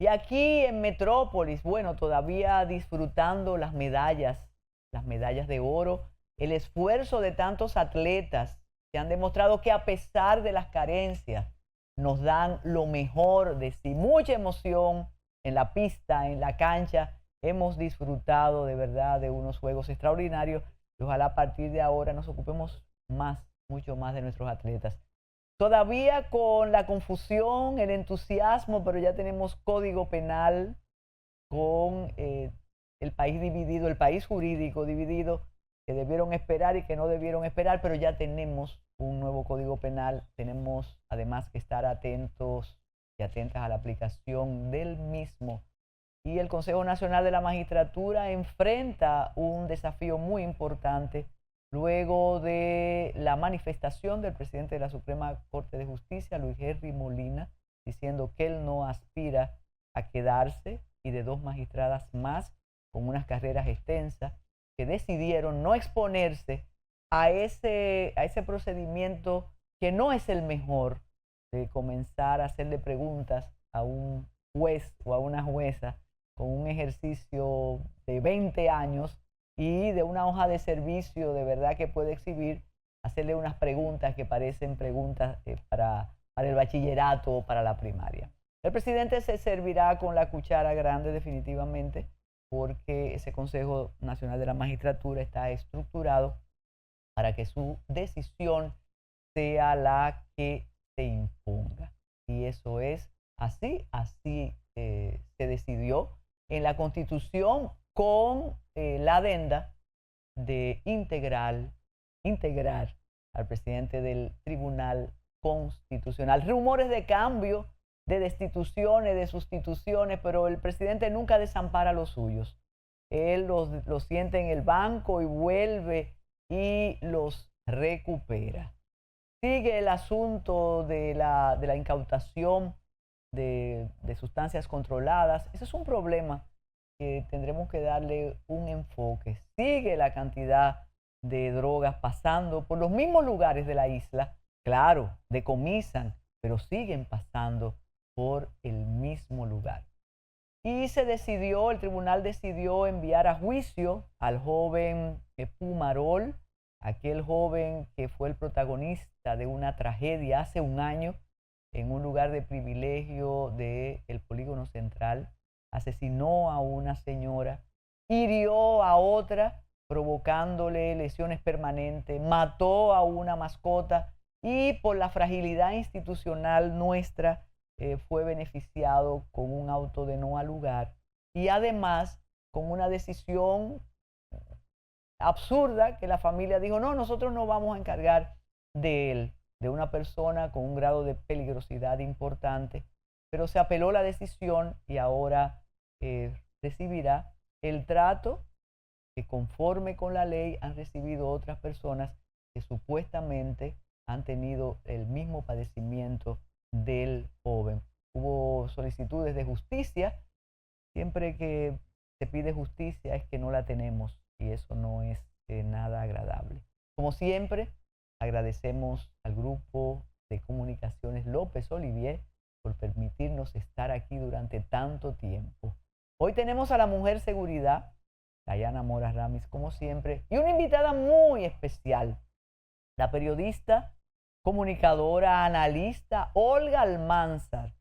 Y aquí en Metrópolis, bueno, todavía disfrutando las medallas de oro, el esfuerzo de tantos atletas que han demostrado que a pesar de las carencias, nos dan lo mejor de sí. Mucha emoción en la pista, en la cancha. Hemos disfrutado de verdad de unos juegos extraordinarios y ojalá a partir de ahora nos ocupemos más, mucho más de nuestros atletas. Todavía con la confusión, el entusiasmo, pero ya tenemos código penal con el país dividido, el país jurídico dividido, que debieron esperar y que no debieron esperar, pero ya tenemos un nuevo código penal. Tenemos además que estar atentos y atentas a la aplicación del mismo. Y el Consejo Nacional de la Magistratura enfrenta un desafío muy importante luego de la manifestación del presidente de la Suprema Corte de Justicia, Luis Henry Molina, diciendo que él no aspira a quedarse, y de dos magistradas más con unas carreras extensas que decidieron no exponerse a ese procedimiento que no es el mejor, de comenzar a hacerle preguntas a un juez o a una jueza con un ejercicio de 20 años y de una hoja de servicio de verdad que puede exhibir, hacerle unas preguntas que parecen preguntas para el bachillerato o para la primaria. El presidente se servirá con la cuchara grande definitivamente, porque ese Consejo Nacional de la Magistratura está estructurado para que su decisión sea la que se imponga. Y eso es así, se decidió en la Constitución con la adenda de integrar al presidente del Tribunal Constitucional. Rumores de cambio, de destituciones, de sustituciones, pero el presidente nunca desampara a los suyos. Él los siente en el banco y vuelve y los recupera. Sigue el asunto de la incautación de sustancias controladas. Ese es un problema que tendremos que darle un enfoque. Sigue la cantidad de drogas pasando por los mismos lugares de la isla. Claro, decomisan, pero siguen pasando por el mismo lugar. Y el tribunal decidió enviar a juicio al joven Pumarol, aquel joven que fue el protagonista de una tragedia hace un año en un lugar de privilegio del Polígono Central. Asesinó a una señora, hirió a otra, provocándole lesiones permanentes, mató a una mascota y por la fragilidad institucional nuestra fue beneficiado con un auto de no al lugar y además con una decisión absurda que la familia dijo: no, nosotros no vamos a encargar de él, de una persona con un grado de peligrosidad importante, pero se apeló la decisión y ahora recibirá el trato que conforme con la ley han recibido otras personas que supuestamente han tenido el mismo padecimiento del joven. Hubo solicitudes de justicia. Siempre que se pide justicia es que no la tenemos y eso no es nada agradable. Como siempre, agradecemos al Grupo de Comunicaciones López Olivier por permitirnos estar aquí durante tanto tiempo. Hoy tenemos a la mujer seguridad, Dayana Mora Ramis, como siempre, y una invitada muy especial, la periodista, comunicadora, analista Olga Almanzar,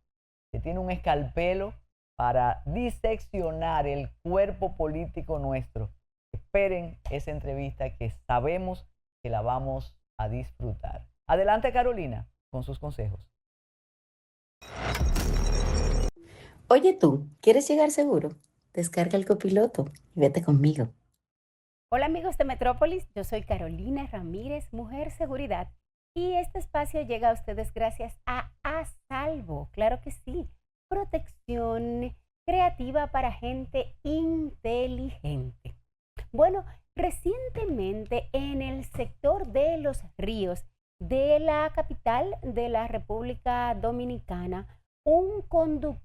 que tiene un escalpelo para diseccionar el cuerpo político nuestro. Esperen esa entrevista que sabemos que la vamos a disfrutar. Adelante, Carolina, con sus consejos. Oye tú, ¿quieres llegar seguro? Descarga el copiloto y vete conmigo. Hola amigos de Metrópolis, yo soy Carolina Ramírez, Mujer Seguridad, y este espacio llega a ustedes gracias a Salvo, claro que sí, protección creativa para gente inteligente. Bueno, recientemente en el sector de Los Ríos de la capital de la República Dominicana, un conductor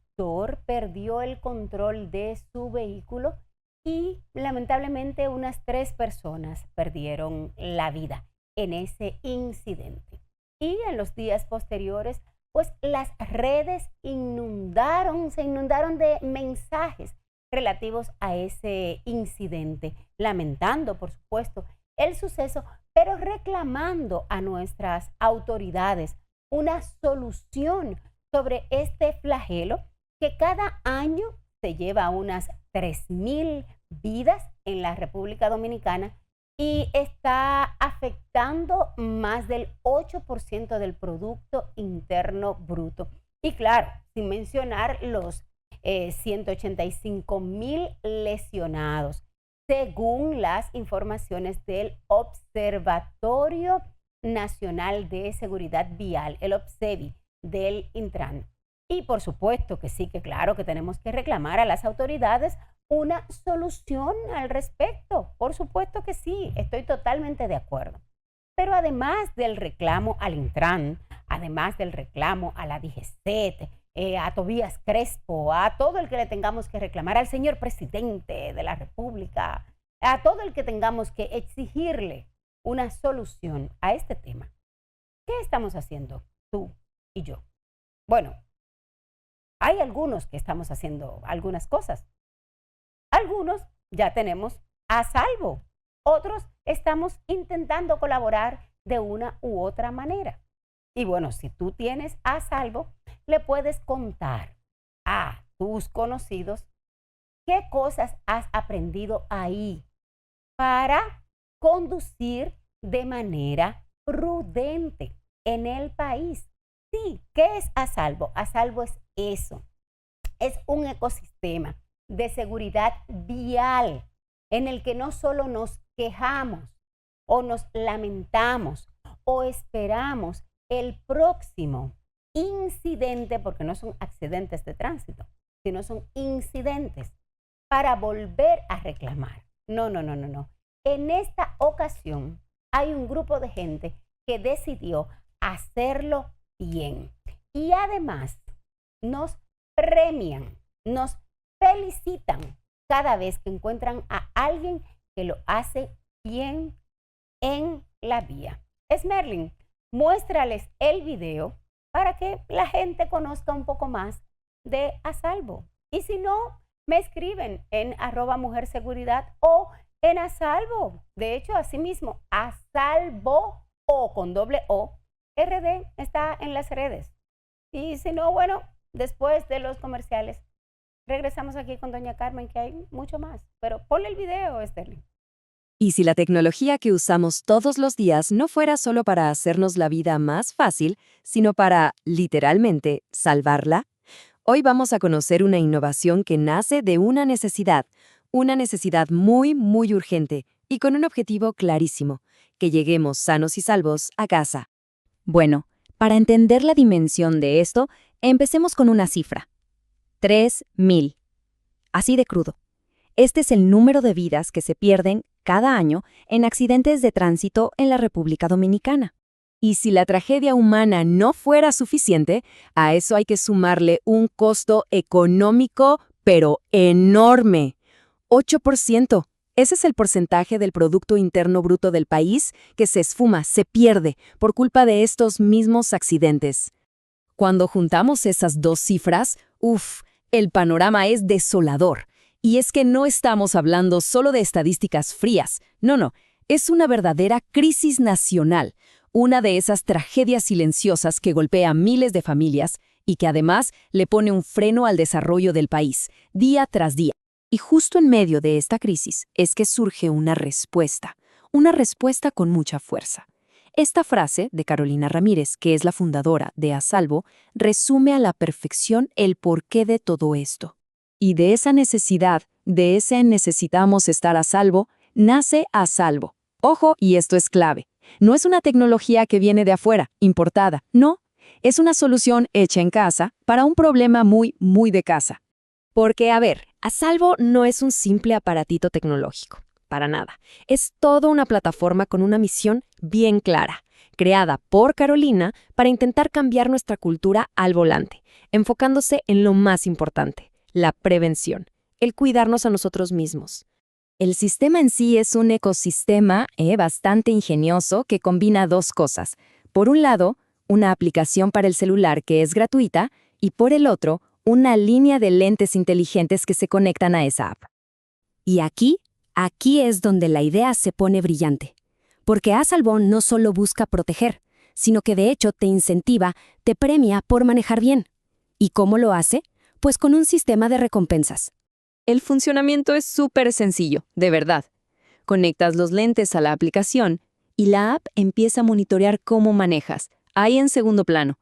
perdió el control de su vehículo y lamentablemente unas 3 personas perdieron la vida en ese incidente. Y en los días posteriores pues las redes se inundaron de mensajes relativos a ese incidente, lamentando, por supuesto, el suceso, pero reclamando a nuestras autoridades una solución sobre este flagelo que cada año se lleva unas 3.000 vidas en la República Dominicana y está afectando más del 8% del Producto Interno Bruto. Y claro, sin mencionar los 185.000 lesionados, según las informaciones del Observatorio Nacional de Seguridad Vial, el OBSEVI, del Intran. Y por supuesto que sí, que claro que tenemos que reclamar a las autoridades una solución al respecto. Por supuesto que sí, estoy totalmente de acuerdo. Pero además del reclamo al Intran, además del reclamo a la DGCET, a Tobías Crespo, a todo el que le tengamos que reclamar, al señor presidente de la República, a todo el que tengamos que exigirle una solución a este tema, ¿qué estamos haciendo tú y yo? Bueno, hay algunos que estamos haciendo algunas cosas. Algunos ya tenemos a salvo. Otros estamos intentando colaborar de una u otra manera. Y bueno, si tú tienes a salvo, le puedes contar a tus conocidos qué cosas has aprendido ahí para conducir de manera prudente en el país. Sí, ¿qué es a salvo? A salvo es eso. Es un ecosistema de seguridad vial en el que no solo nos quejamos o nos lamentamos o esperamos el próximo incidente, porque no son accidentes de tránsito, sino son incidentes, para volver a reclamar. No. En esta ocasión hay un grupo de gente que decidió hacerlo bien y además nos premian, nos felicitan cada vez que encuentran a alguien que lo hace bien en la vía. Esmerlin, muéstrales el video para que la gente conozca un poco más de A Salvo. Y si no, me escriben en @mujerseguridad o en A Salvo. De hecho, así mismo, A Salvo o con doble O, RD está en las redes. Y si no, bueno, después de los comerciales, regresamos aquí con doña Carmen, que hay mucho más. Pero ponle el video, Sterling. Y si la tecnología que usamos todos los días no fuera solo para hacernos la vida más fácil, sino para, literalmente, salvarla, hoy vamos a conocer una innovación que nace de una necesidad muy, muy urgente y con un objetivo clarísimo, que lleguemos sanos y salvos a casa. Bueno, para entender la dimensión de esto, empecemos con una cifra. 3.000. Así de crudo. Este es el número de vidas que se pierden cada año en accidentes de tránsito en la República Dominicana. Y si la tragedia humana no fuera suficiente, a eso hay que sumarle un costo económico, pero enorme. 8%. Ese es el porcentaje del Producto Interno Bruto del país que se esfuma, se pierde, por culpa de estos mismos accidentes. Cuando juntamos esas dos cifras, el panorama es desolador. Y es que no estamos hablando solo de estadísticas frías. No, es una verdadera crisis nacional. Una de esas tragedias silenciosas que golpea a miles de familias y que además le pone un freno al desarrollo del país, día tras día. Y justo en medio de esta crisis es que surge una respuesta con mucha fuerza. Esta frase de Carolina Ramírez, que es la fundadora de A Salvo, resume a la perfección el porqué de todo esto. Y de esa necesidad, de ese necesitamos estar a salvo, nace A Salvo. Ojo, y esto es clave. No es una tecnología que viene de afuera, importada. No, es una solución hecha en casa para un problema muy, muy de casa. Porque, a ver, A Salvo no es un simple aparatito tecnológico. Para nada. Es toda una plataforma con una misión bien clara, creada por Carolina para intentar cambiar nuestra cultura al volante, enfocándose en lo más importante, la prevención, el cuidarnos a nosotros mismos. El sistema en sí es un ecosistema bastante ingenioso que combina dos cosas. Por un lado, una aplicación para el celular que es gratuita, y por el otro, una línea de lentes inteligentes que se conectan a esa app. Y aquí es donde la idea se pone brillante. Porque A-Salvo no solo busca proteger, sino que de hecho te incentiva, te premia por manejar bien. ¿Y cómo lo hace? Pues con un sistema de recompensas. El funcionamiento es súper sencillo, de verdad. Conectas los lentes a la aplicación y la app empieza a monitorear cómo manejas, ahí en segundo plano.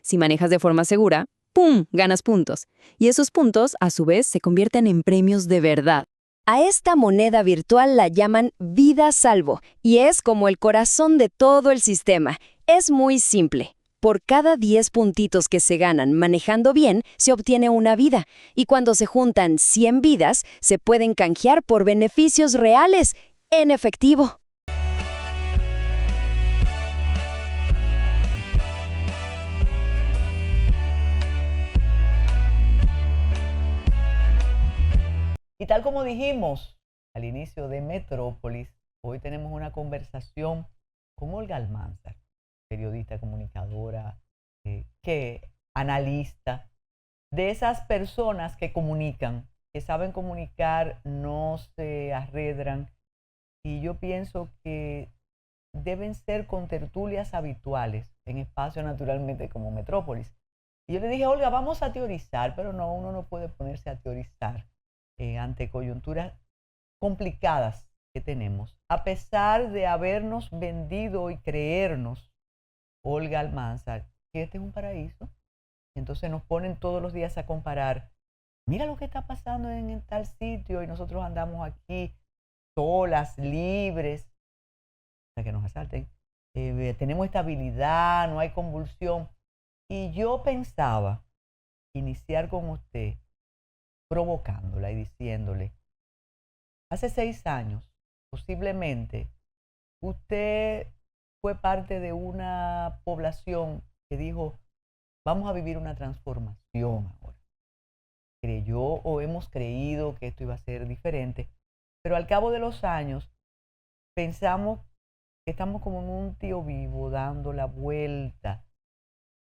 Si manejas de forma segura, ¡pum!, ganas puntos. Y esos puntos, a su vez, se convierten en premios de verdad. A esta moneda virtual la llaman Vida Salvo, y es como el corazón de todo el sistema. Es muy simple. Por cada 10 puntitos que se ganan manejando bien, se obtiene una vida. Y cuando se juntan 100 vidas, se pueden canjear por beneficios reales, en efectivo. Y tal como dijimos al inicio de Metrópolis, hoy tenemos una conversación con Olga Almanzar, periodista, comunicadora, analista, de esas personas que comunican, que saben comunicar, no se arredran. Y yo pienso que deben ser contertulias habituales en espacios naturalmente como Metrópolis. Y yo le dije, Olga, vamos a teorizar, pero no, uno no puede ponerse a teorizar ante coyunturas complicadas que tenemos. A pesar de habernos vendido y creernos, Olga Almanzar, que este es un paraíso, entonces nos ponen todos los días a comparar, mira lo que está pasando en tal sitio y nosotros andamos aquí solas, libres, para que nos asalten. Tenemos estabilidad, no hay convulsión. Y yo pensaba iniciar con usted provocándola y diciéndole, hace 6 años, posiblemente, usted fue parte de una población que dijo, vamos a vivir una transformación ahora. Creyó o hemos creído que esto iba a ser diferente, pero al cabo de los años pensamos que estamos como en un tío vivo dando la vuelta.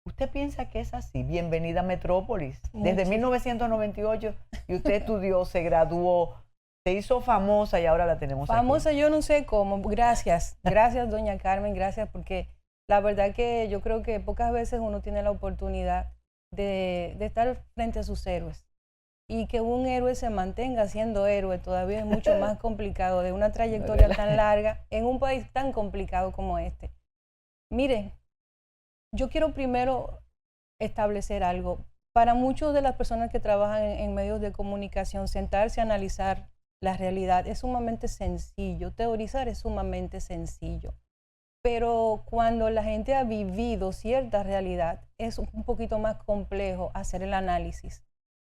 ¿Usted piensa que es así? Bienvenida a Metrópolis. Desde 1998 y usted estudió, se graduó, se hizo famosa y ahora la tenemos famosa, aquí. yo no sé cómo. Gracias, doña Carmen, gracias, porque la verdad que yo creo que pocas veces uno tiene la oportunidad de estar frente a sus héroes. Y que un héroe se mantenga siendo héroe todavía es mucho más complicado, de una trayectoria tan larga en un país tan complicado como este. Miren, yo quiero primero establecer algo. Para muchas de las personas que trabajan en medios de comunicación, sentarse a analizar la realidad es sumamente sencillo, teorizar es sumamente sencillo. Pero cuando la gente ha vivido cierta realidad, es un poquito más complejo hacer el análisis.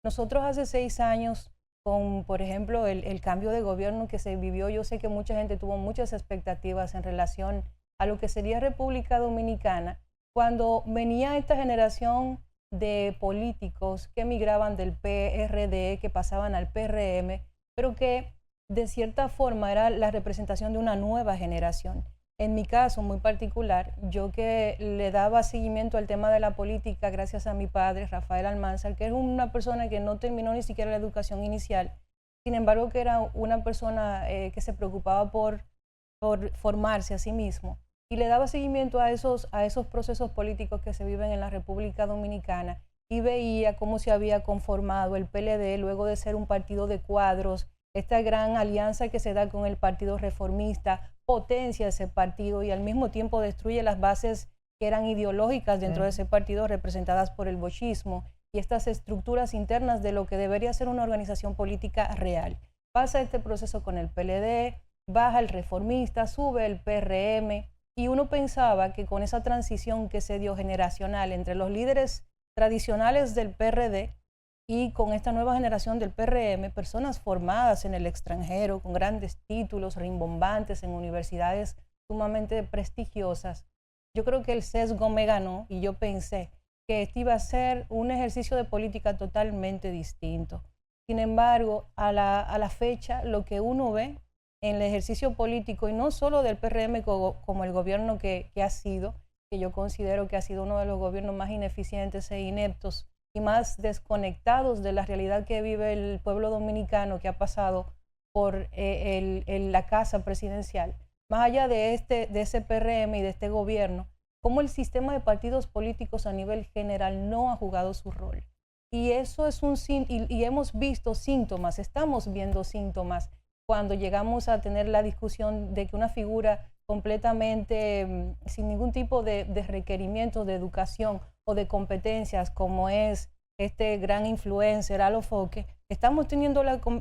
Nosotros hace 6 años, con, por ejemplo, el cambio de gobierno que se vivió, yo sé que mucha gente tuvo muchas expectativas en relación a lo que sería República Dominicana, cuando venía esta generación de políticos que migraban del PRD, que pasaban al PRM, pero que de cierta forma era la representación de una nueva generación. En mi caso muy particular, yo que le daba seguimiento al tema de la política gracias a mi padre, Rafael Almanzar, que era una persona que no terminó ni siquiera la educación inicial, sin embargo que era una persona que se preocupaba por formarse a sí mismo, y le daba seguimiento a esos procesos políticos que se viven en la República Dominicana, y veía cómo se había conformado el PLD luego de ser un partido de cuadros, esta gran alianza que se da con el Partido Reformista, potencia ese partido y al mismo tiempo destruye las bases que eran ideológicas dentro de ese partido representadas por el bochismo y estas estructuras internas de lo que debería ser una organización política real. Pasa este proceso con el PLD, baja el Reformista, sube el PRM, y uno pensaba que con esa transición que se dio generacional entre los líderes tradicionales del PRD y con esta nueva generación del PRM, personas formadas en el extranjero, con grandes títulos, rimbombantes en universidades sumamente prestigiosas, yo creo que el sesgo me ganó y yo pensé que este iba a ser un ejercicio de política totalmente distinto. Sin embargo, a la fecha, lo que uno ve en el ejercicio político, y no solo del PRM como el gobierno que ha sido, que yo considero que ha sido uno de los gobiernos más ineficientes e ineptos y más desconectados de la realidad que vive el pueblo dominicano, que ha pasado por la casa presidencial. Más allá de ese PRM y de este gobierno, cómo el sistema de partidos políticos a nivel general no ha jugado su rol. Y eso es y hemos visto síntomas, estamos viendo síntomas cuando llegamos a tener la discusión de que una figura completamente sin ningún tipo de requerimientos de educación o de competencias, como es este gran influencer Alo Foque,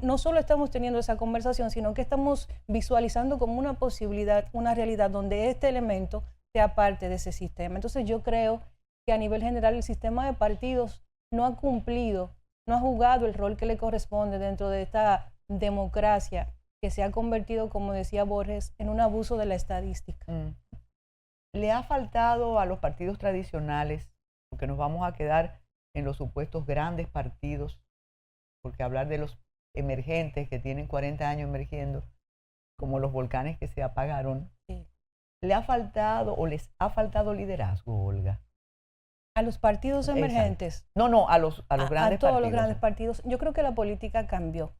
no solo estamos teniendo esa conversación, sino que estamos visualizando como una posibilidad, una realidad donde este elemento sea parte de ese sistema. Entonces yo creo que a nivel general el sistema de partidos no ha cumplido, no ha jugado el rol que le corresponde dentro de esta democracia que se ha convertido, como decía Borges, en un abuso de la estadística. ¿Le ha faltado a los partidos tradicionales, porque nos vamos a quedar en los supuestos grandes partidos, porque hablar de los emergentes que tienen 40 años emergiendo, como los volcanes que se apagaron, sí, ¿le ha faltado o les ha faltado liderazgo, Olga? A los partidos emergentes. No, a los grandes partidos. A todos los grandes partidos. Yo creo que la política cambió.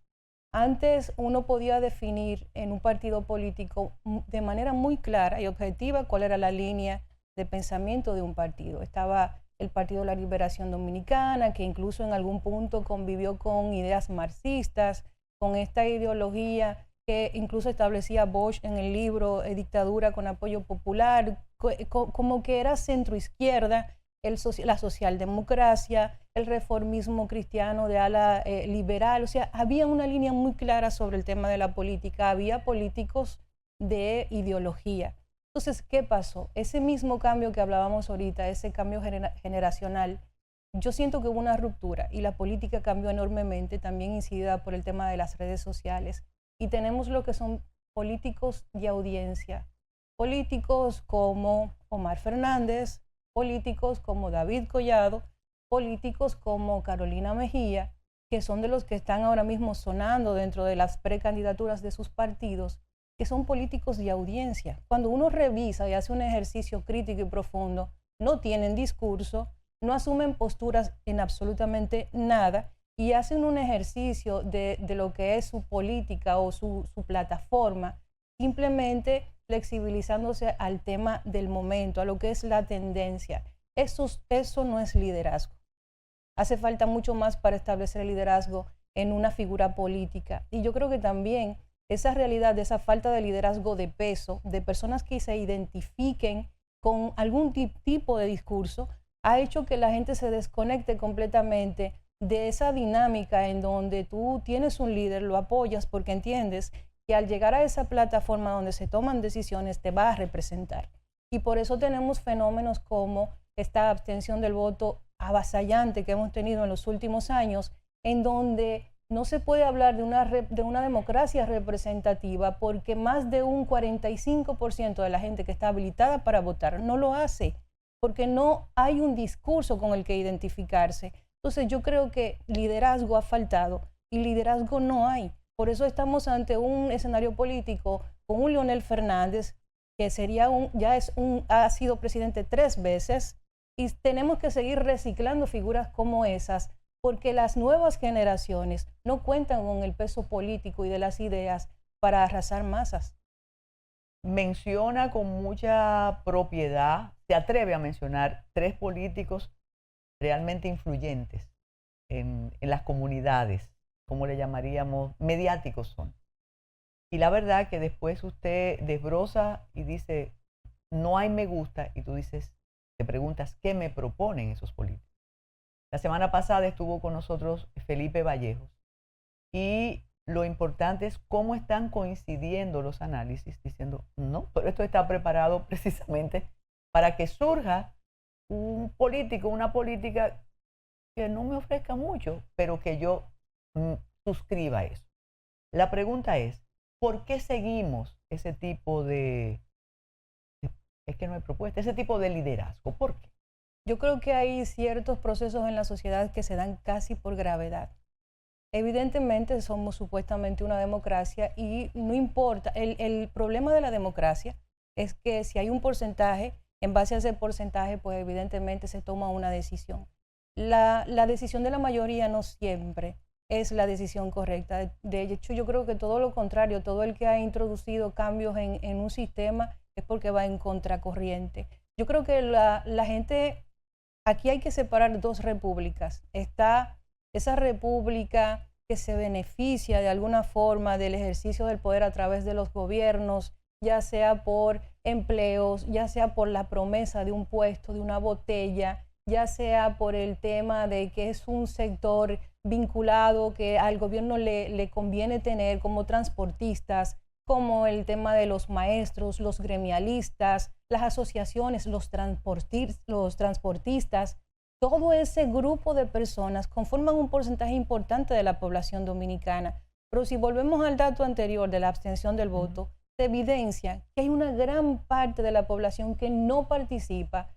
Antes uno podía definir en un partido político de manera muy clara y objetiva cuál era la línea de pensamiento de un partido. Estaba el Partido de la Liberación Dominicana, que incluso en algún punto convivió con ideas marxistas, con esta ideología que incluso establecía Bosch en el libro Dictadura con apoyo popular, como que era centroizquierda, la socialdemocracia, el reformismo cristiano de ala liberal. O sea, había una línea muy clara sobre el tema de la política, había políticos de ideología. Entonces, ¿qué pasó? Ese mismo cambio que hablábamos ahorita, ese cambio generacional, yo siento que hubo una ruptura y la política cambió enormemente, también incidida por el tema de las redes sociales. Y tenemos lo que son políticos de audiencia, políticos como Omar Fernández, políticos como David Collado, políticos como Carolina Mejía, que son de los que están ahora mismo sonando dentro de las precandidaturas de sus partidos, que son políticos de audiencia. Cuando uno revisa y hace un ejercicio crítico y profundo, no tienen discurso, no asumen posturas en absolutamente nada y hacen un ejercicio de lo que es su política o su plataforma, simplemente flexibilizándose al tema del momento, a lo que es la tendencia. Eso no es liderazgo. Hace falta mucho más para establecer el liderazgo en una figura política. Y yo creo que también esa realidad de esa falta de liderazgo de peso, de personas que se identifiquen con algún tipo de discurso, ha hecho que la gente se desconecte completamente de esa dinámica en donde tú tienes un líder, lo apoyas porque entiendes que al llegar a esa plataforma donde se toman decisiones te va a representar. Y por eso tenemos fenómenos como esta abstención del voto avasallante que hemos tenido en los últimos años, en donde no se puede hablar de una democracia representativa porque más de un 45% de la gente que está habilitada para votar no lo hace, porque no hay un discurso con el que identificarse. Entonces yo creo que liderazgo ha faltado y liderazgo no hay. Por eso estamos ante un escenario político con un Leonel Fernández que ha sido presidente 3 veces y tenemos que seguir reciclando figuras como esas porque las nuevas generaciones no cuentan con el peso político y de las ideas para arrasar masas. Menciona con mucha propiedad, se atreve a mencionar 3 políticos realmente influyentes en las comunidades, como le llamaríamos, mediáticos son. Y la verdad que después usted desbroza y dice, no hay me gusta, y tú dices, te preguntas, ¿qué me proponen esos políticos? La semana pasada estuvo con nosotros Felipe Vallejos y lo importante es cómo están coincidiendo los análisis diciendo, no, pero esto está preparado precisamente para que surja un político, una política que no me ofrezca mucho, pero que yo suscriba eso. La pregunta es, ¿por qué seguimos ese tipo es que no hay propuesta, ese tipo de liderazgo? ¿Por qué? Yo creo que hay ciertos procesos en la sociedad que se dan casi por gravedad. Evidentemente somos supuestamente una democracia y no importa, el problema de la democracia es que si hay un porcentaje En base a ese porcentaje, pues evidentemente se toma una decisión. La decisión de la mayoría no siempre es la decisión correcta. De hecho, yo creo que todo lo contrario, todo el que ha introducido cambios en un sistema es porque va en contracorriente. Yo creo que la gente, aquí hay que separar dos repúblicas. Está esa república que se beneficia de alguna forma del ejercicio del poder a través de los gobiernos, ya sea por empleos, ya sea por la promesa de un puesto, de una botella, ya sea por el tema de que es un sector vinculado que al gobierno le conviene tener, como transportistas, como el tema de los maestros, los gremialistas, las asociaciones, los transportistas. Todo ese grupo de personas conforman un porcentaje importante de la población dominicana. Pero si volvemos al dato anterior de la abstención del voto, se evidencia que hay una gran parte de la población que no participa.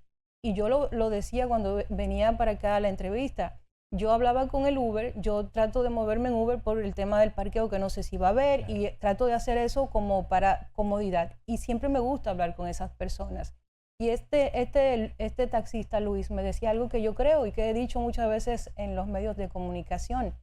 Y yo lo decía cuando venía para acá a la entrevista. Yo hablaba con el Uber, yo trato de moverme en Uber por el tema del parqueo que no sé si va a haber, y trato de hacer eso como para comodidad. Y siempre me gusta hablar con esas personas. Y este taxista, Luis, me decía algo que yo creo y que he dicho muchas veces en los medios de comunicación.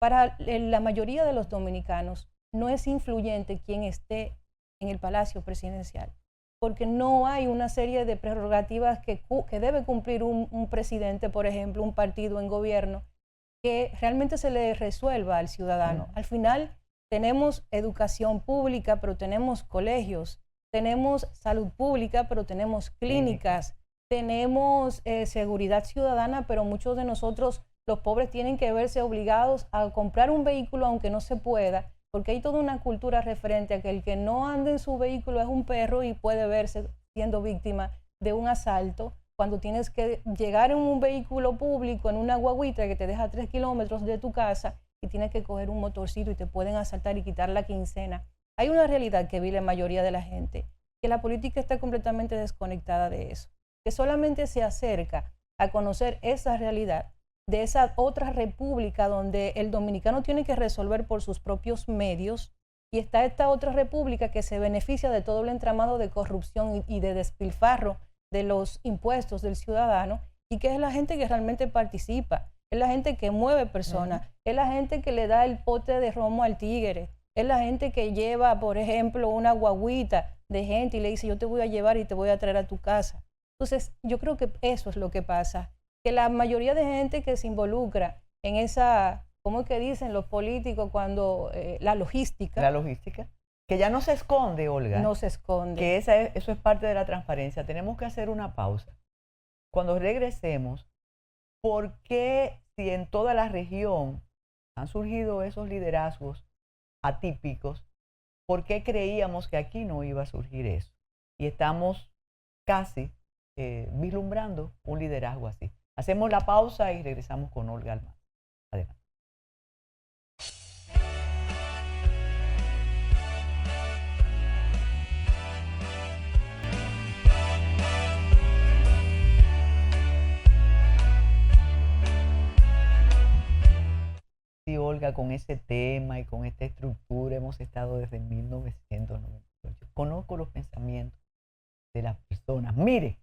Para la mayoría de los dominicanos no es influyente quien esté en el Palacio Presidencial, porque no hay una serie de prerrogativas que debe cumplir un presidente, por ejemplo, un partido en gobierno, que realmente se le resuelva al ciudadano. Al final tenemos educación pública, pero tenemos colegios, tenemos salud pública, pero tenemos clínicas, tenemos seguridad ciudadana, pero muchos de nosotros, los pobres, tienen que verse obligados a comprar un vehículo aunque no se pueda, porque hay toda una cultura referente a que el que no anda en su vehículo es un perro y puede verse siendo víctima de un asalto, cuando tienes que llegar en un vehículo público, en una guaguita que te deja 3 kilómetros de tu casa y tienes que coger un motorcito y te pueden asaltar y quitar la quincena. Hay una realidad que vive la mayoría de la gente, que la política está completamente desconectada de eso, que solamente se acerca a conocer esa realidad de esa otra república donde el dominicano tiene que resolver por sus propios medios, y está esta otra república que se beneficia de todo el entramado de corrupción y de despilfarro de los impuestos del ciudadano, y que es la gente que realmente participa, es la gente que mueve personas, es la gente que le da el pote de romo al tigre, es la gente que lleva, por ejemplo, una guaguita de gente y le dice: yo te voy a llevar y te voy a traer a tu casa. Entonces, yo creo que eso es lo que pasa, que la mayoría de gente que se involucra en esa, ¿cómo es que dicen los políticos cuando la logística? La logística, que ya no se esconde, Olga. No se esconde. Que eso es parte de la transparencia. Tenemos que hacer una pausa. Cuando regresemos, ¿por qué si en toda la región han surgido esos liderazgos atípicos, por qué creíamos que aquí no iba a surgir eso? Y estamos casi vislumbrando un liderazgo así. Hacemos la pausa y regresamos con Olga Almada. Adelante. Sí, Olga, con ese tema y con esta estructura hemos estado desde 1998. Conozco los pensamientos de las personas. Mire,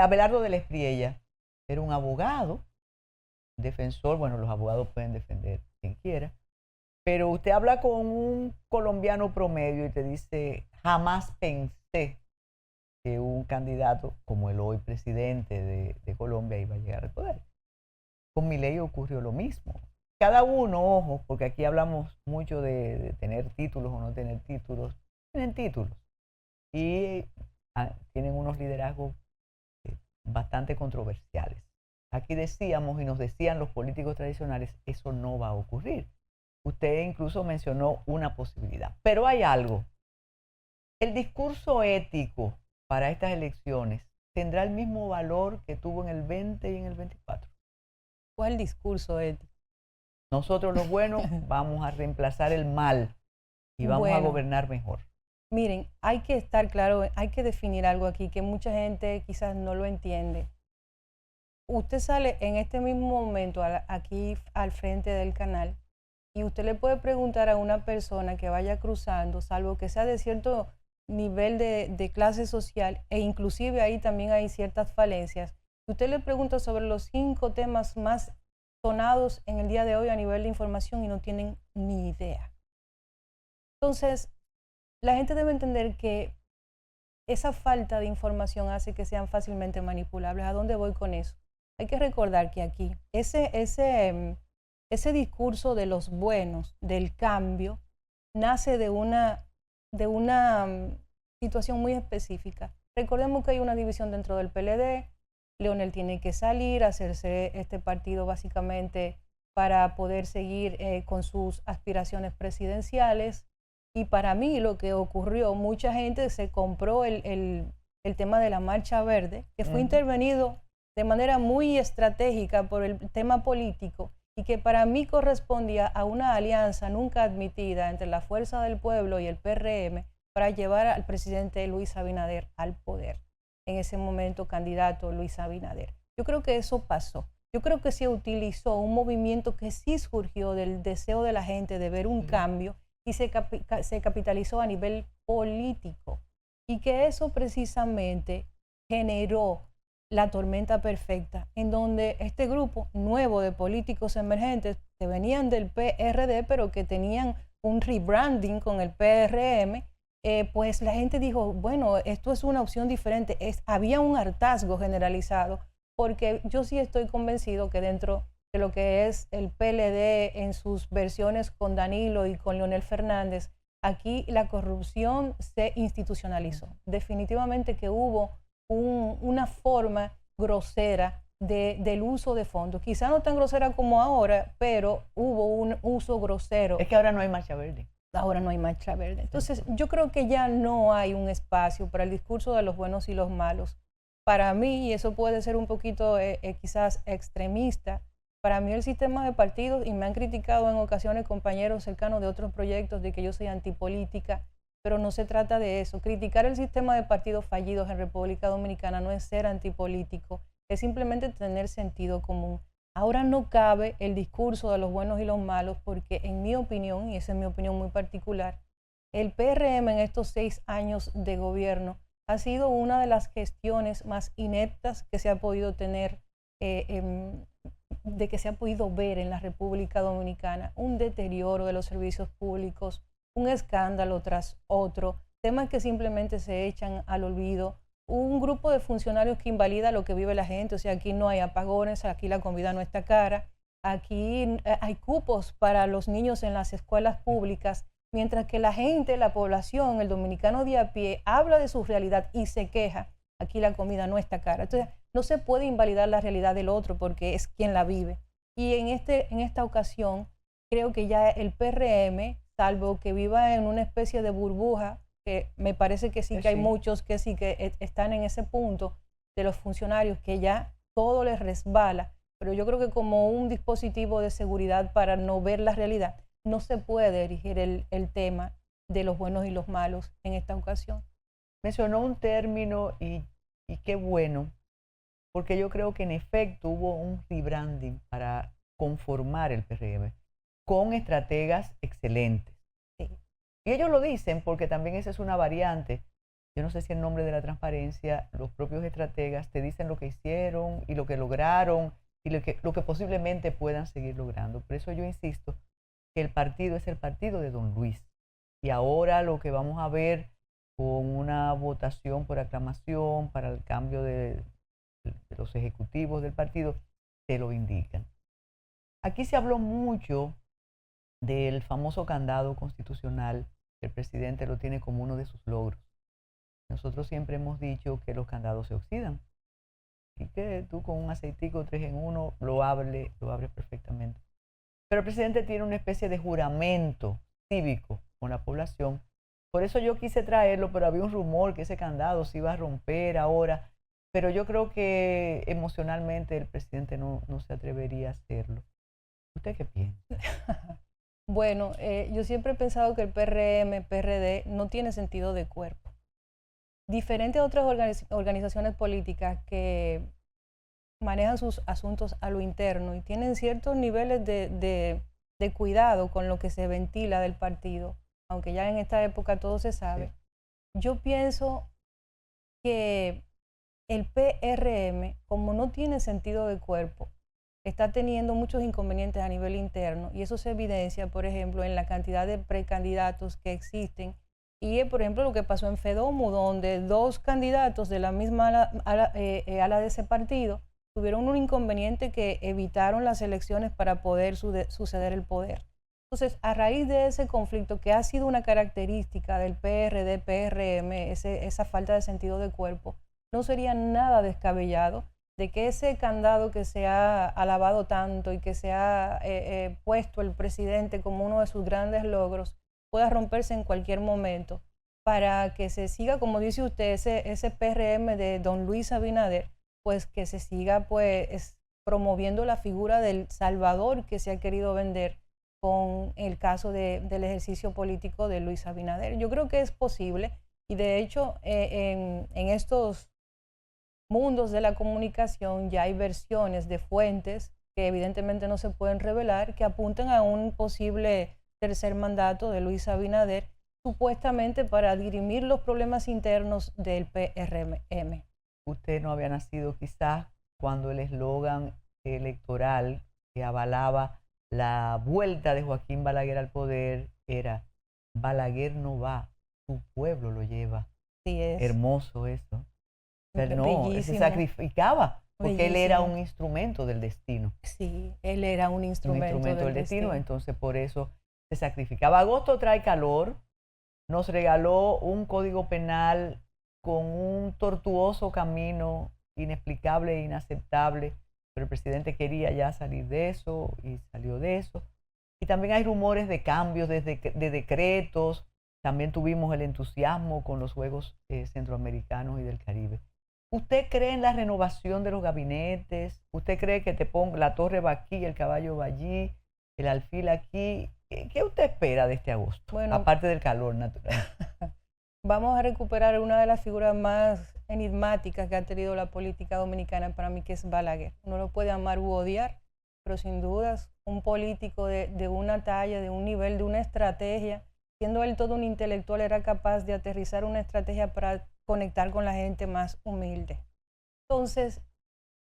Abelardo de la Espriella era un abogado, defensor. Bueno, los abogados pueden defender quien quiera, pero usted habla con un colombiano promedio y te dice: jamás pensé que un candidato como el hoy presidente de Colombia iba a llegar al poder. Con Milei ocurrió lo mismo. Cada uno, ojo, porque aquí hablamos mucho de tener títulos o no tener títulos, tienen títulos y tienen unos liderazgos bastante controversiales. Aquí decíamos y nos decían los políticos tradicionales: eso no va a ocurrir. Usted incluso mencionó una posibilidad, pero hay algo. El discurso ético para estas elecciones tendrá el mismo valor que tuvo en el 20 y en el 24. ¿Cuál discurso ético? Nosotros los buenos vamos a reemplazar el mal y vamos a gobernar mejor. Miren, hay que estar claro, hay que definir algo aquí que mucha gente quizás no lo entiende. Usted sale en este mismo momento aquí al frente del canal y usted le puede preguntar a una persona que vaya cruzando, salvo que sea de nivel de clase social, e inclusive ahí también hay ciertas falencias. Si usted le pregunta sobre los 5 temas más sonados en el día de hoy a nivel de información y no tienen ni idea. Entonces, la gente debe entender que esa falta de información hace que sean fácilmente manipulables. ¿A dónde voy con eso? Hay que recordar que aquí ese discurso de los buenos, del cambio, nace de una situación muy específica. Recordemos que hay una división dentro del PLD. Leonel tiene que salir, hacerse este partido básicamente para poder seguir con sus aspiraciones presidenciales. Y para mí lo que ocurrió, mucha gente se compró el tema de la Marcha Verde, que fue intervenido de manera muy estratégica por el tema político y que para mí correspondía a una alianza nunca admitida entre la Fuerza del Pueblo y el PRM para llevar al presidente Luis Abinader al poder. En ese momento, candidato Luis Abinader. Yo creo que eso pasó. Yo creo que se utilizó un movimiento que sí surgió del deseo de la gente de ver un cambio y se capitalizó a nivel político. Y que eso precisamente generó la tormenta perfecta, en donde este grupo nuevo de políticos emergentes que venían del PRD, pero que tenían un rebranding con el PRM, pues la gente dijo, bueno, esto es una opción diferente. Había un hartazgo generalizado, porque yo sí estoy convencido que dentro de lo que es el PLD en sus versiones con Danilo y con Leonel Fernández, aquí la corrupción se institucionalizó. Definitivamente que hubo una forma grosera del uso de fondos. Quizá no tan grosera como ahora, pero hubo un uso grosero. Es que ahora no hay Marcha Verde. Ahora no hay Marcha Verde. Entonces, yo creo que ya no hay un espacio para el discurso de los buenos y los malos. Para mí, y eso puede ser un poquito quizás extremista, para mí el sistema de partidos, y me han criticado en ocasiones compañeros cercanos de otros proyectos de que yo soy antipolítica, pero no se trata de eso. Criticar el sistema de partidos fallidos en República Dominicana no es ser antipolítico, es simplemente tener sentido común. Ahora no cabe el discurso de los buenos y los malos porque en mi opinión, y esa es mi opinión muy particular, el PRM en estos 6 años de gobierno ha sido una de las gestiones más ineptas que se ha podido tener, de que se ha podido ver en la República Dominicana. Un deterioro de los servicios públicos, un escándalo tras otro, temas que simplemente se echan al olvido, un grupo de funcionarios que invalida lo que vive la gente. O sea, aquí no hay apagones, aquí la comida no está cara, aquí hay cupos para los niños en las escuelas públicas, mientras que la gente, la población, el dominicano de a pie, habla de su realidad y se queja, aquí la comida no está cara. Entonces, no se puede invalidar la realidad del otro porque es quien la vive. Y en esta ocasión, creo que ya el PRM, salvo que viva en una especie de burbuja, que me parece que sí que hay muchos que sí que están en ese punto de los funcionarios que ya todo les resbala, pero yo creo que como un dispositivo de seguridad para no ver la realidad, no se puede erigir el tema de los buenos y los malos en esta ocasión. Mencionó un término y qué bueno, porque yo creo que en efecto hubo un rebranding para conformar el PRM con estrategas excelentes. Sí. Y ellos lo dicen porque también esa es una variante. Yo no sé si en nombre de la transparencia los propios estrategas te dicen lo que hicieron y lo que lograron y lo que posiblemente puedan seguir logrando. Por eso yo insisto que el partido es el partido de Don Luis. Y ahora lo que vamos a ver con una votación por aclamación para el cambio de los ejecutivos del partido, te lo indican. Aquí se habló mucho del famoso candado constitucional. El presidente lo tiene como uno de sus logros. Nosotros siempre hemos dicho que los candados se oxidan y que tú con un aceitico 3 en 1 lo abres perfectamente. Pero el presidente tiene una especie de juramento cívico con la población. Por eso yo quise traerlo, pero había un rumor que ese candado se iba a romper ahora. Pero yo creo que emocionalmente el presidente no se atrevería a hacerlo. ¿Usted qué piensa? Bueno, yo siempre he pensado que el PRM, PRD no tiene sentido de cuerpo. Diferente a otras organizaciones políticas que manejan sus asuntos a lo interno y tienen ciertos niveles de cuidado con lo que se ventila del partido, aunque ya en esta época todo se sabe. Sí. yo pienso que el PRM, como no tiene sentido de cuerpo, está teniendo muchos inconvenientes a nivel interno y eso se evidencia, por ejemplo, en la cantidad de precandidatos que existen y, por ejemplo, lo que pasó en Fedomu, donde dos candidatos de la misma ala de ese partido tuvieron un inconveniente que evitaron las elecciones para poder suceder el poder. Entonces, a raíz de ese conflicto que ha sido una característica del PRD, PRM, esa falta de sentido de cuerpo, no sería nada descabellado de que ese candado que se ha alabado tanto y que se ha puesto el presidente como uno de sus grandes logros pueda romperse en cualquier momento para que se siga, como dice usted, ese PRM de don Luis Abinader, pues que se siga pues promoviendo la figura del Salvador que se ha querido vender con el caso del ejercicio político de Luis Abinader. Yo creo que es posible y de hecho en estos mundos de la comunicación ya hay versiones de fuentes que evidentemente no se pueden revelar que apuntan a un posible tercer mandato de Luis Abinader supuestamente para dirimir los problemas internos del PRM. Usted no había nacido quizás cuando el eslogan electoral que avalaba la vuelta de Joaquín Balaguer al poder era Balaguer no va, su pueblo lo lleva. Sí es. Hermoso eso. Pero no, se Bellísimo. sacrificaba porque él era Bellísimo. un instrumento del destino. Sí, él era un instrumento Del destino, entonces por eso se sacrificaba. Agosto trae calor, nos regaló un código penal con un tortuoso camino inexplicable e inaceptable, pero el presidente quería ya salir de eso y salió de eso. Y también hay rumores de cambios de decretos, también tuvimos el entusiasmo con los Juegos Centroamericanos y del Caribe. ¿Usted cree en la renovación de los gabinetes? ¿Usted cree que te ponga la torre va aquí, el caballo va allí, el alfil aquí? ¿Qué usted espera de este agosto? Bueno, aparte del calor natural. Vamos a recuperar una de las figuras más enigmáticas que ha tenido la política dominicana para mí, que es Balaguer. Uno lo puede amar u odiar, pero sin dudas un político de una talla, de un nivel, de una estrategia. Siendo él todo un intelectual, era capaz de aterrizar una estrategia para conectar con la gente más humilde. Entonces,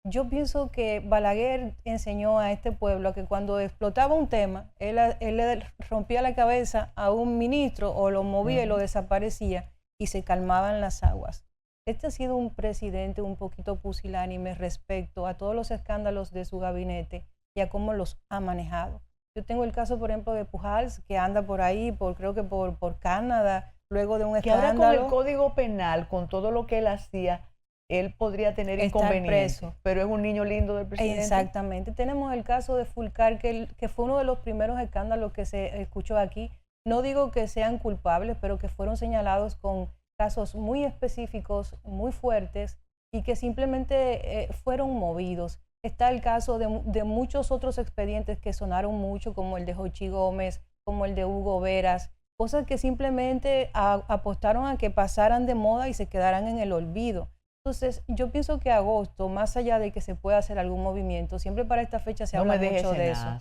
yo pienso que Balaguer enseñó a este pueblo que cuando explotaba un tema, él le rompía la cabeza a un ministro o lo movía y lo desaparecía y se calmaban las aguas. Este ha sido un presidente un poquito pusilánime respecto a todos los escándalos de su gabinete y a cómo los ha manejado. Yo tengo el caso, por ejemplo, de Pujals, que anda por ahí, creo que por Canadá, luego de un escándalo. Que ahora con el Código Penal, con todo lo que él hacía, él podría tener inconvenientes, pero es un niño lindo del presidente. Exactamente. Tenemos el caso de Fulcar, que fue uno de los primeros escándalos que se escuchó aquí. No digo que sean culpables, pero que fueron señalados con casos muy específicos, muy fuertes, y que simplemente fueron movidos. Está el caso de muchos otros expedientes que sonaron mucho, como el de Jochi Gómez, como el de Hugo Veras, cosas que simplemente apostaron a que pasaran de moda y se quedaran en el olvido. Entonces, yo pienso que agosto, más allá de que se pueda hacer algún movimiento, siempre para esta fecha se habla mucho de eso.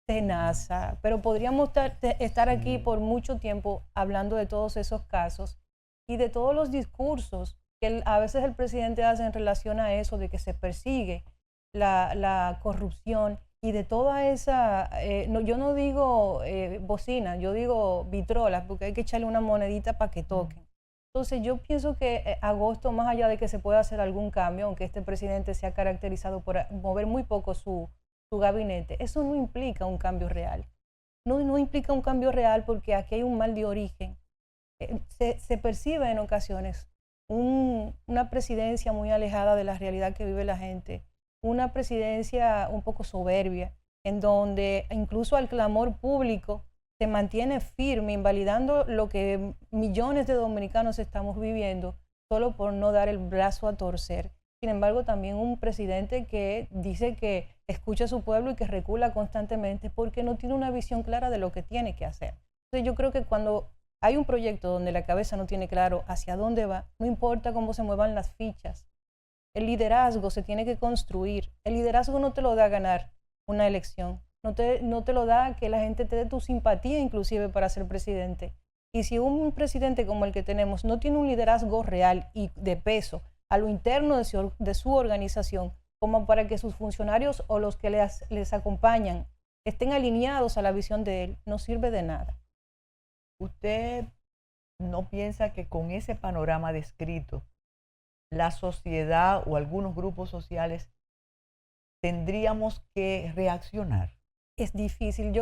Tenaza, pero podríamos estar aquí por mucho tiempo hablando de todos esos casos y de todos los discursos que a veces el presidente hace en relación a eso, de que se persigue la corrupción y de toda esa, yo no digo bocina, yo digo vitrolas, porque hay que echarle una monedita para que toquen. Entonces yo pienso que agosto, más allá de que se pueda hacer algún cambio, aunque este presidente se ha caracterizado por mover muy poco su gabinete, eso no implica un cambio real. No implica un cambio real porque aquí hay un mal de origen. Se percibe en ocasiones una presidencia muy alejada de la realidad que vive la gente, una presidencia un poco soberbia, en donde incluso al clamor público se mantiene firme, invalidando lo que millones de dominicanos estamos viviendo, solo por no dar el brazo a torcer. Sin embargo, también un presidente que dice que escucha a su pueblo y que recula constantemente porque no tiene una visión clara de lo que tiene que hacer. Entonces yo creo que cuando hay un proyecto donde la cabeza no tiene claro hacia dónde va, no importa cómo se muevan las fichas, el liderazgo se tiene que construir. El liderazgo no te lo da ganar una elección. No te lo da que la gente te dé tu simpatía inclusive para ser presidente. Y si un presidente como el que tenemos no tiene un liderazgo real y de peso a lo interno de su organización, como para que sus funcionarios o los que les acompañan estén alineados a la visión de él, no sirve de nada. ¿Usted no piensa que con ese panorama descrito, la sociedad o algunos grupos sociales tendríamos que reaccionar? Es difícil.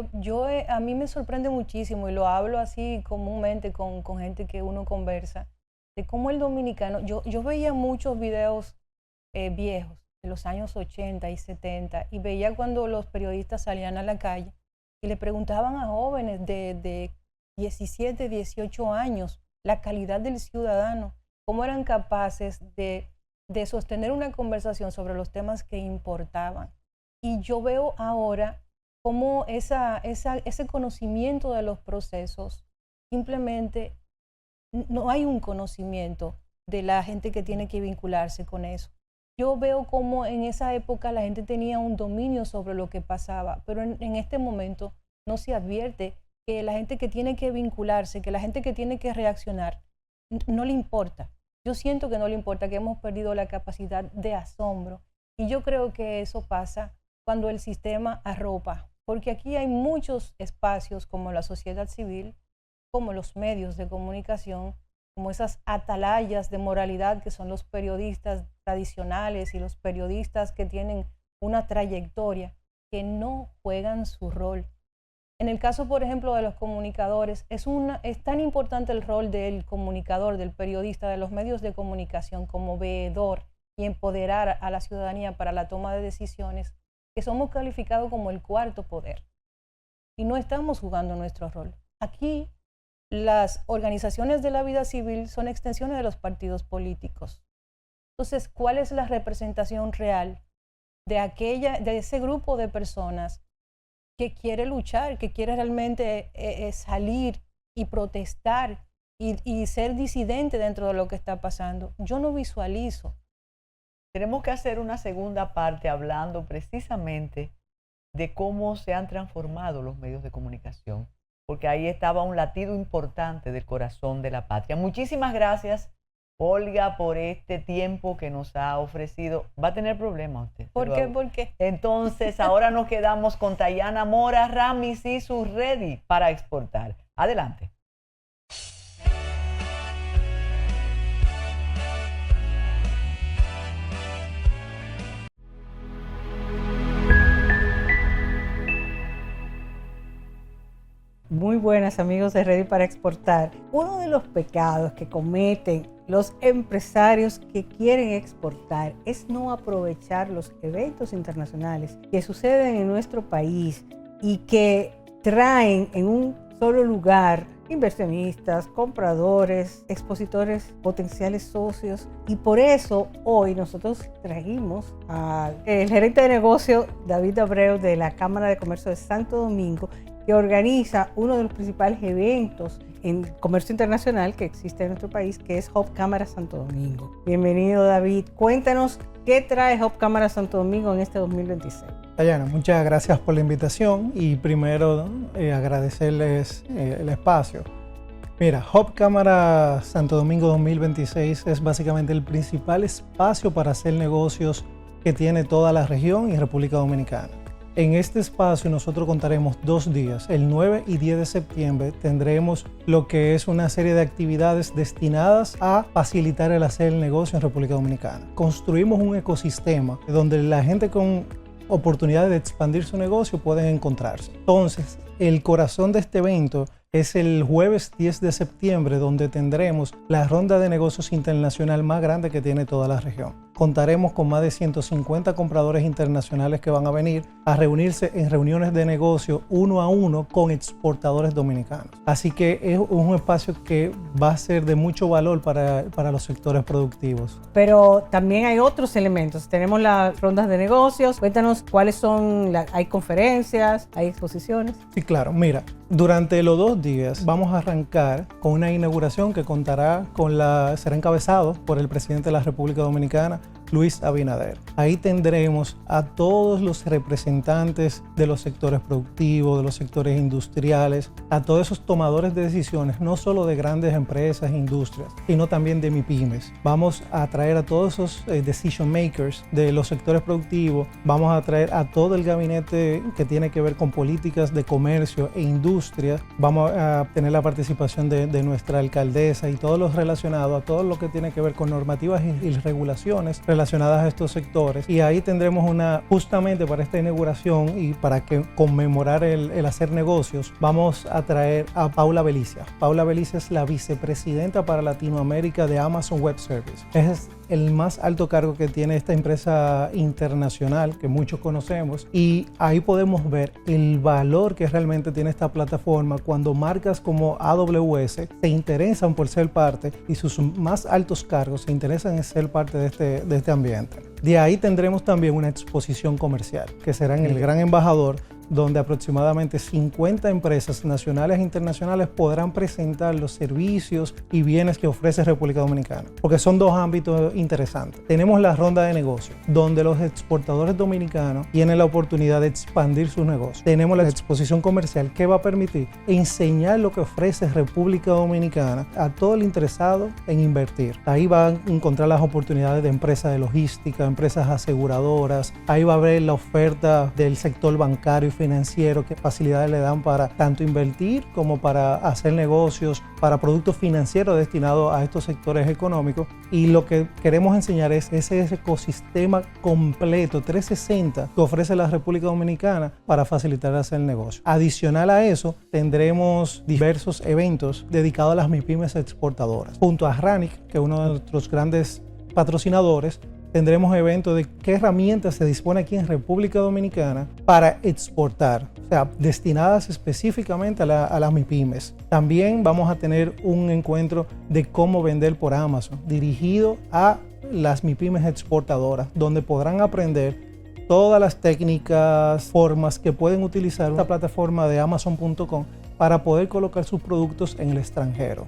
A mí me sorprende muchísimo y lo hablo así comúnmente con gente que uno conversa, de cómo el dominicano, yo veía muchos videos viejos de los años 80 y 70 y veía cuando los periodistas salían a la calle y le preguntaban a jóvenes de 17, 18 años la calidad del ciudadano, cómo eran capaces de sostener una conversación sobre los temas que importaban. Y yo veo ahora cómo ese conocimiento de los procesos, simplemente no hay un conocimiento de la gente que tiene que vincularse con eso. Yo veo cómo en esa época la gente tenía un dominio sobre lo que pasaba, pero en este momento no se advierte que la gente que tiene que vincularse, que la gente que tiene que reaccionar, no le importa. Yo siento que no le importa, que hemos perdido la capacidad de asombro. Y yo creo que eso pasa cuando el sistema arropa, porque aquí hay muchos espacios como la sociedad civil, como los medios de comunicación, como esas atalayas de moralidad que son los periodistas tradicionales y los periodistas que tienen una trayectoria, que no juegan su rol. En el caso, por ejemplo, de los comunicadores, es tan importante el rol del comunicador, del periodista, de los medios de comunicación como veedor y empoderar a la ciudadanía para la toma de decisiones, que somos calificados como el cuarto poder. Y no estamos jugando nuestro rol. Aquí, las organizaciones de la vida civil son extensiones de los partidos políticos. Entonces, ¿cuál es la representación real de ese grupo de personas que quiere luchar, que quiere realmente salir y protestar y ser disidente dentro de lo que está pasando? Yo no visualizo. Tenemos que hacer una segunda parte hablando precisamente de cómo se han transformado los medios de comunicación, porque ahí estaba un latido importante del corazón de la patria. Muchísimas gracias, Olga, por este tiempo que nos ha ofrecido. Va a tener problemas usted. ¿Por qué? ¿Por qué? Entonces, ahora nos quedamos con Tayana Mora Ramis y su Ready para exportar. Adelante. Muy buenas, amigos de Ready para Exportar. Uno de los pecados que cometen los empresarios que quieren exportar es no aprovechar los eventos internacionales que suceden en nuestro país y que traen en un solo lugar inversionistas, compradores, expositores, potenciales socios. Y por eso hoy nosotros trajimos al gerente de negocio David Abreu de la Cámara de Comercio de Santo Domingo, que organiza uno de los principales eventos en comercio internacional que existe en nuestro país, que es Hub Cámara Santo Domingo. Bienvenido, David. Cuéntanos qué trae Hub Cámara Santo Domingo en este 2026. Dayana, muchas gracias por la invitación y primero agradecerles el espacio. Mira, Hub Cámara Santo Domingo 2026 es básicamente el principal espacio para hacer negocios que tiene toda la región y República Dominicana. En este espacio nosotros contaremos 2 días, el 9 y 10 de septiembre tendremos lo que es una serie de actividades destinadas a facilitar el hacer el negocio en República Dominicana. Construimos un ecosistema donde la gente con oportunidades de expandir su negocio pueden encontrarse. Entonces, el corazón de este evento es el jueves 10 de septiembre, donde tendremos la ronda de negocios internacional más grande que tiene toda la región. Contaremos con más de 150 compradores internacionales que van a venir a reunirse en reuniones de negocio 1 a 1 con exportadores dominicanos. Así que es un espacio que va a ser de mucho valor para los sectores productivos. Pero también hay otros elementos. Tenemos las rondas de negocios. Cuéntanos cuáles son, hay conferencias, hay exposiciones. Sí, claro. Mira, durante los 2 días vamos a arrancar con una inauguración que será encabezado por el presidente de la República Dominicana, Luis Abinader. Ahí tendremos a todos los representantes de los sectores productivos, de los sectores industriales, a todos esos tomadores de decisiones, no solo de grandes empresas e industrias, sino también de MIPYMES. Vamos a traer a todos esos decision makers de los sectores productivos, vamos a traer a todo el gabinete que tiene que ver con políticas de comercio e industria, vamos a tener la participación de nuestra alcaldesa y todos los relacionados a todo lo que tiene que ver con normativas y regulaciones relacionadas a estos sectores. Y ahí tendremos justamente para esta inauguración y para conmemorar el hacer negocios, vamos a traer a Paula Belicia. Paula Belicia es la vicepresidenta para Latinoamérica de Amazon Web Services. Es el más alto cargo que tiene esta empresa internacional que muchos conocemos, y ahí podemos ver el valor que realmente tiene esta plataforma cuando marcas como AWS se interesan por ser parte y sus más altos cargos se interesan en ser parte de este ambiente. De ahí tendremos también una exposición comercial que será en el Gran Embajador, donde aproximadamente 50 empresas nacionales e internacionales podrán presentar los servicios y bienes que ofrece República Dominicana, porque son dos ámbitos interesantes. Tenemos la ronda de negocios, donde los exportadores dominicanos tienen la oportunidad de expandir sus negocios. Tenemos la exposición comercial, que va a permitir enseñar lo que ofrece República Dominicana a todo el interesado en invertir. Ahí van a encontrar las oportunidades de empresas de logística, empresas aseguradoras, ahí va a ver la oferta del sector bancario y financiero, qué facilidades le dan para tanto invertir como para hacer negocios, para productos financieros destinados a estos sectores económicos. Y lo que queremos enseñar es ese ecosistema completo 360 que ofrece la República Dominicana para facilitar hacer negocio. Adicional a eso, tendremos diversos eventos dedicados a las MIPYMES exportadoras. Junto a RANIC, que es uno de nuestros grandes patrocinadores, tendremos eventos de qué herramientas se dispone aquí en República Dominicana para exportar, o sea, destinadas específicamente a las MIPYMES. También vamos a tener un encuentro de cómo vender por Amazon, dirigido a las MIPYMES exportadoras, donde podrán aprender todas las técnicas, formas que pueden utilizar esta plataforma de Amazon.com para poder colocar sus productos en el extranjero.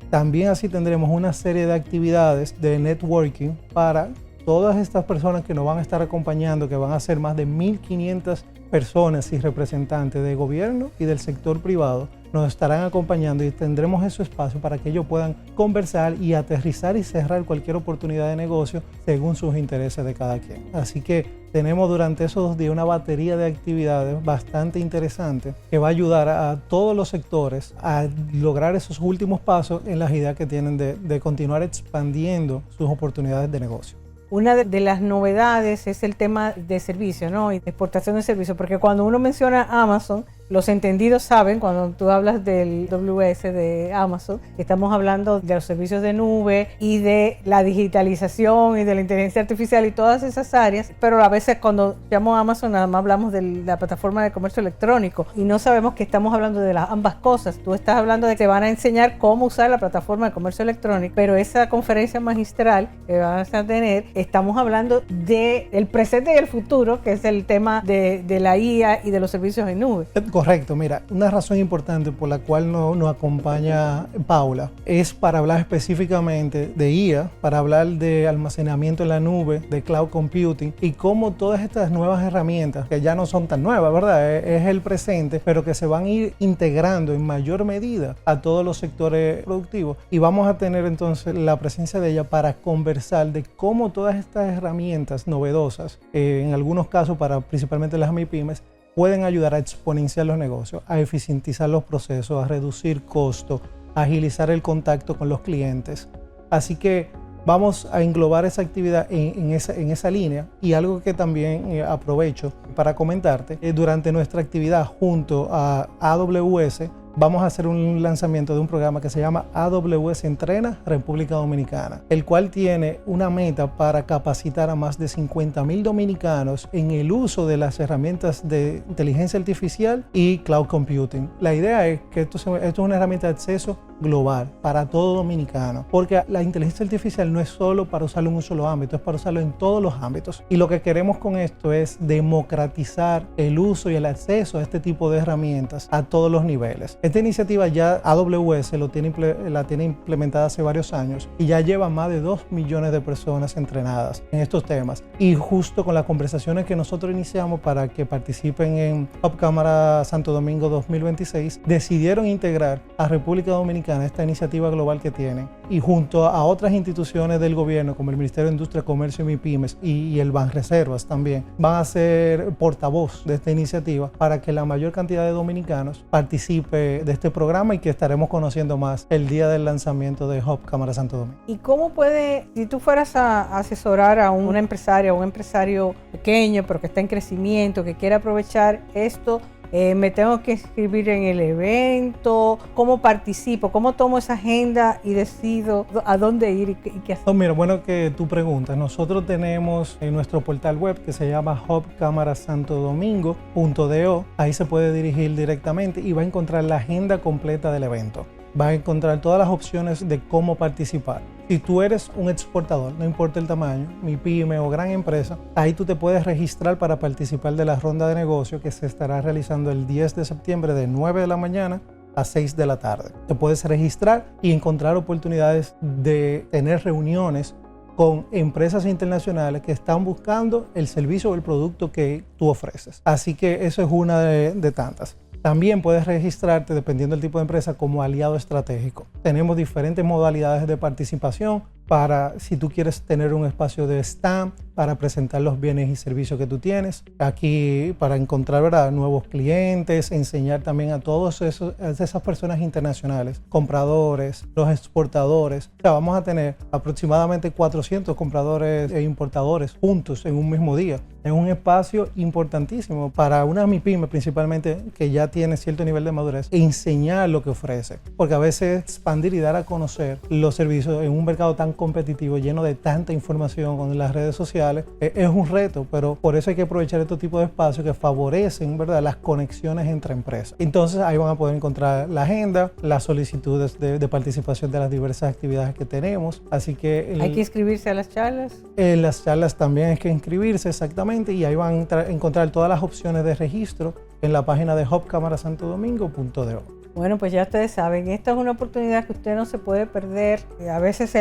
También así tendremos una serie de actividades de networking para todas estas personas que nos van a estar acompañando, que van a ser más de 1.500 personas y representantes de gobierno y del sector privado, nos estarán acompañando y tendremos ese espacio para que ellos puedan conversar y aterrizar y cerrar cualquier oportunidad de negocio según sus intereses de cada quien. Así que tenemos durante esos 2 días una batería de actividades bastante interesante que va a ayudar a todos los sectores a lograr esos últimos pasos en las ideas que tienen de continuar expandiendo sus oportunidades de negocio. Una de las novedades es el tema de servicio, ¿no? Y de exportación de servicios, porque cuando uno menciona Amazon, los entendidos saben, cuando tú hablas del AWS de Amazon, que estamos hablando de los servicios de nube y de la digitalización y de la inteligencia artificial y todas esas áreas, pero a veces cuando llamo Amazon nada más hablamos de la plataforma de comercio electrónico y no sabemos que estamos hablando de ambas cosas. Tú estás hablando de que te van a enseñar cómo usar la plataforma de comercio electrónico, pero esa conferencia magistral que vas a tener, estamos hablando del presente y el futuro, que es el tema de la IA y de los servicios en nube. Correcto, mira, una razón importante por la cual nos acompaña Paula es para hablar específicamente de IA, para hablar de almacenamiento en la nube, de cloud computing y cómo todas estas nuevas herramientas, que ya no son tan nuevas, ¿verdad? Es el presente, pero que se van a ir integrando en mayor medida a todos los sectores productivos. Y vamos a tener entonces la presencia de ella para conversar de cómo todas estas herramientas novedosas, en algunos casos para principalmente las MIPYMES, pueden ayudar a exponenciar los negocios, a eficientizar los procesos, a reducir costos, a agilizar el contacto con los clientes. Así que vamos a englobar esa actividad en esa línea. Y algo que también aprovecho para comentarte, durante nuestra actividad junto a AWS, vamos a hacer un lanzamiento de un programa que se llama AWS Entrena República Dominicana, el cual tiene una meta para capacitar a más de 50,000 dominicanos en el uso de las herramientas de inteligencia artificial y cloud computing. La idea es que esto es una herramienta de acceso global para todo dominicano, porque la inteligencia artificial no es solo para usarlo en un solo ámbito, es para usarlo en todos los ámbitos. Y lo que queremos con esto es democratizar el uso y el acceso a este tipo de herramientas a todos los niveles. Esta iniciativa ya AWS la tiene implementada hace varios años y ya lleva más de 2 millones de personas entrenadas en estos temas. Y justo con las conversaciones que nosotros iniciamos para que participen en Hub Cámara Santo Domingo 2026, decidieron integrar a República Dominicana esta iniciativa global que tienen, y junto a otras instituciones del gobierno como el Ministerio de Industria, Comercio y MIPYMES y el Banreservas también van a ser portavoz de esta iniciativa para que la mayor cantidad de dominicanos participe de este programa, y que estaremos conociendo más el día del lanzamiento de Hub Cámara Santo Domingo. ¿Y cómo puede, si tú fueras a asesorar a una empresaria o un empresario pequeño pero que está en crecimiento, que quiere aprovechar esto, me tengo que inscribir en el evento, cómo participo, cómo tomo esa agenda y decido a dónde ir y qué hacer? Mira, bueno que tú preguntas. Nosotros tenemos en nuestro portal web que se llama hubcamarasantodomingo.do. Ahí se puede dirigir directamente y va a encontrar la agenda completa del evento. Va a encontrar todas las opciones de cómo participar. Si tú eres un exportador, no importa el tamaño, mi pyme o gran empresa, ahí tú te puedes registrar para participar de la ronda de negocio que se estará realizando el 10 de septiembre de 9 de la mañana a 6 de la tarde. Te puedes registrar y encontrar oportunidades de tener reuniones con empresas internacionales que están buscando el servicio o el producto que tú ofreces. Así que eso es una de tantas. También puedes registrarte, dependiendo del tipo de empresa, como aliado estratégico. Tenemos diferentes modalidades de participación para si tú quieres tener un espacio de stand para presentar los bienes y servicios que tú tienes. Aquí para encontrar, ¿verdad?, nuevos clientes, enseñar también a todas esas personas internacionales, compradores, los exportadores. O sea, vamos a tener aproximadamente 400 compradores e importadores juntos en un mismo día. Es un espacio importantísimo para una MIPYME principalmente que ya tiene cierto nivel de madurez, enseñar lo que ofrece. Porque a veces expandir y dar a conocer los servicios en un mercado tan competitivo, lleno de tanta información con las redes sociales, es un reto, pero por eso hay que aprovechar estos tipos de espacios que favorecen, ¿verdad?, las conexiones entre empresas. Entonces ahí van a poder encontrar la agenda, las solicitudes de participación de las diversas actividades que tenemos. Así que ¿hay que inscribirse a las charlas? En las charlas también hay que inscribirse, exactamente, y ahí van a encontrar todas las opciones de registro en la página de hubcamarasantodomingo.do. Bueno, pues ya ustedes saben, esta es una oportunidad que usted no se puede perder. A veces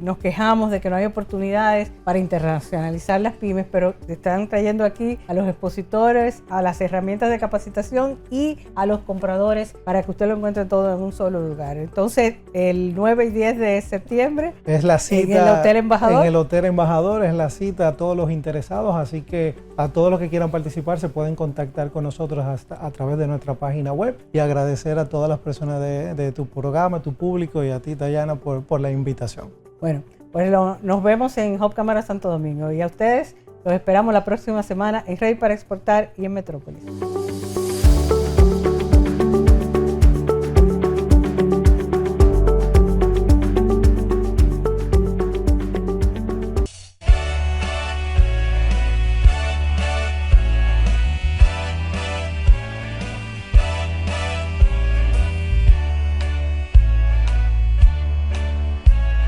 nos quejamos de que no hay oportunidades para internacionalizar las pymes, pero están trayendo aquí a los expositores, a las herramientas de capacitación y a los compradores para que usted lo encuentre todo en un solo lugar. Entonces, el 9 y 10 de septiembre es la cita en el Hotel Embajador. En el Hotel Embajador es la cita a todos los interesados, así que a todos los que quieran participar se pueden contactar con nosotros a través de nuestra página web, y agradecer a todas las personas de tu programa, tu público, y a ti, Dayana, por la invitación. Bueno, pues nos vemos en Hub Cámara Santo Domingo, y a ustedes los esperamos la próxima semana en Ready para Exportar y en Metrópolis.